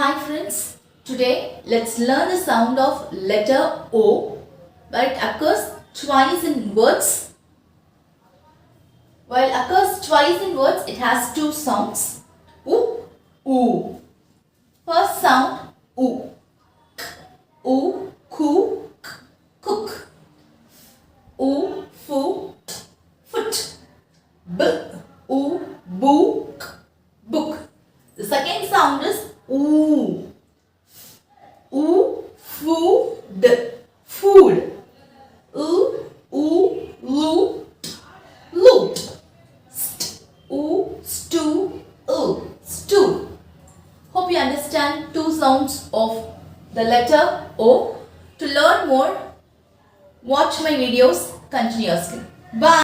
Hi friends, today let's learn the sound of letter O, where it occurs twice in words. While it occurs twice in words, it has two sounds. U, oo. First sound, U. K, U, ku, k, cook. U, fu, t, foot. B, u, bu, k, book. The second sound is oo. U, fu, d, food. U, lu, loot. St, u, stu, stool. Hope you understand two sounds of the letter O. To learn more, watch my videos continuously. Bye.